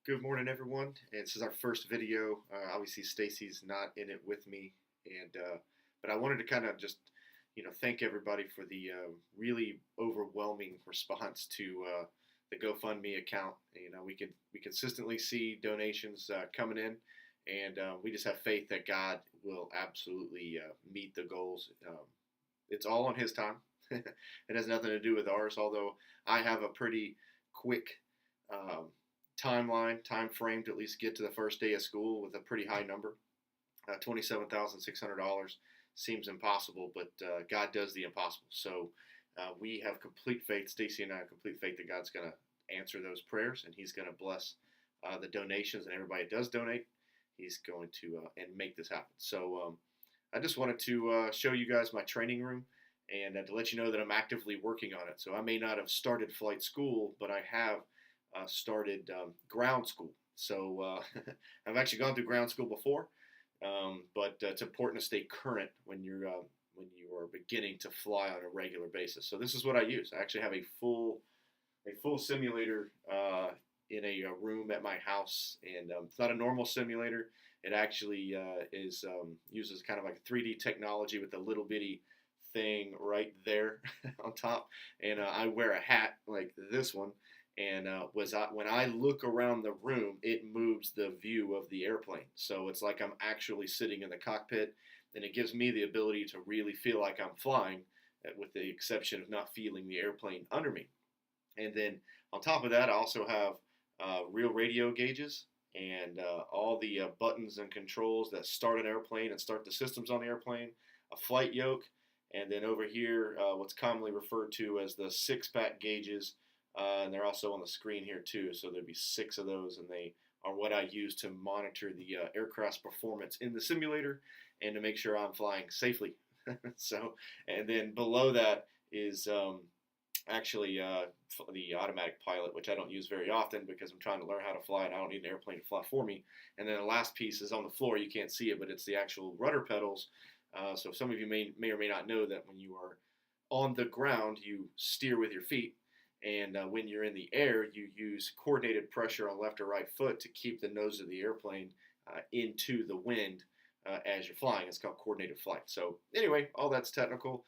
Good morning, everyone. And this is our first video. Obviously, Stacy's not in it with me, and but I wanted to kind of just, thank everybody for the really overwhelming response to the GoFundMe account. We consistently see donations coming in, and we just have faith that God will absolutely meet the goals. It's all on His time. It has nothing to do with ours. Although I have a pretty quick. Um, time frame to at least get to the first day of school with a pretty high number. $27,600 seems impossible, but God does the impossible. So we have complete faith. Stacy and I have complete faith that God's going to answer those prayers, and He's going to bless the donations and everybody that does donate. He's going to and make this happen. So I just wanted to show you guys my training room and to let you know that I'm actively working on it. So I may not have started flight school, but I have started ground school. So I've actually gone through ground school before, but it's important to stay current when you are beginning to fly on a regular basis. So this is what I use. I actually have a full simulator in a room at my house, and it's not a normal simulator. It actually uses kind of like a 3D technology with a little bitty thing right there on top, and I wear a hat like this one. And when I look around the room, it moves the view of the airplane. So it's like I'm actually sitting in the cockpit, and it gives me the ability to really feel like I'm flying, with the exception of not feeling the airplane under me. And then on top of that, I also have real radio gauges and all the buttons and controls that start an airplane and start the systems on the airplane, a flight yoke, and then over here, what's commonly referred to as the six-pack gauges. And they're also on the screen here too, so there'd be 6 of those, and they are what I use to monitor the aircraft's performance in the simulator and to make sure I'm flying safely. So, and then below that is actually the automatic pilot, which I don't use very often because I'm trying to learn how to fly and I don't need an airplane to fly for me. And then the last piece is on the floor. You can't see it, but it's the actual rudder pedals. So some of you may or may not know that when you are on the ground, you steer with your feet. And when you're in the air, you use coordinated pressure on left or right foot to keep the nose of the airplane into the wind as you're flying. It's called coordinated flight. So anyway, all that's technical.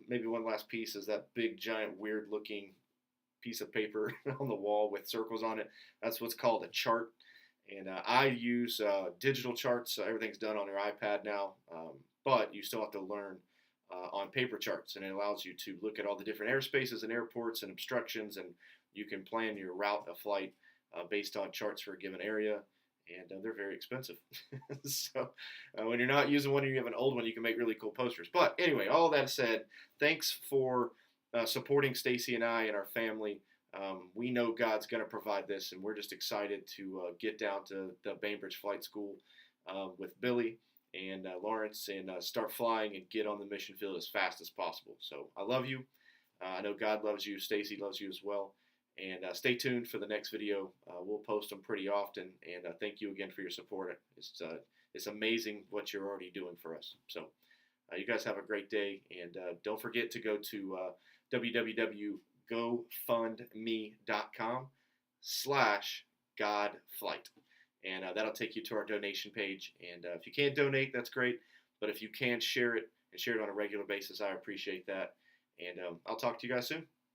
Maybe one last piece is that big, giant, weird-looking piece of paper on the wall with circles on it. That's what's called a chart. And I use digital charts. So everything's done on your iPad now, but you still have to learn on paper charts, and it allows you to look at all the different airspaces and airports and obstructions, and you can plan your route of flight based on charts for a given area, and they're very expensive. So when you're not using one or you have an old one, you can make really cool posters. But anyway, all that said, thanks for supporting Stacy and I and our family. We know God's going to provide this, and we're just excited to get down to the Bainbridge Flight School with Billy and Lawrence, and start flying and get on the mission field as fast as possible. So I love you. I know God loves you. Stacy loves you as well. And stay tuned for the next video. We'll post them pretty often. And thank you again for your support. It's amazing what you're already doing for us. So you guys have a great day. And don't forget to go to www.gofundme.com/GodFlight. And that'll take you to our donation page. And if you can't donate, that's great. But if you can share it and share it on a regular basis, I appreciate that. And I'll talk to you guys soon.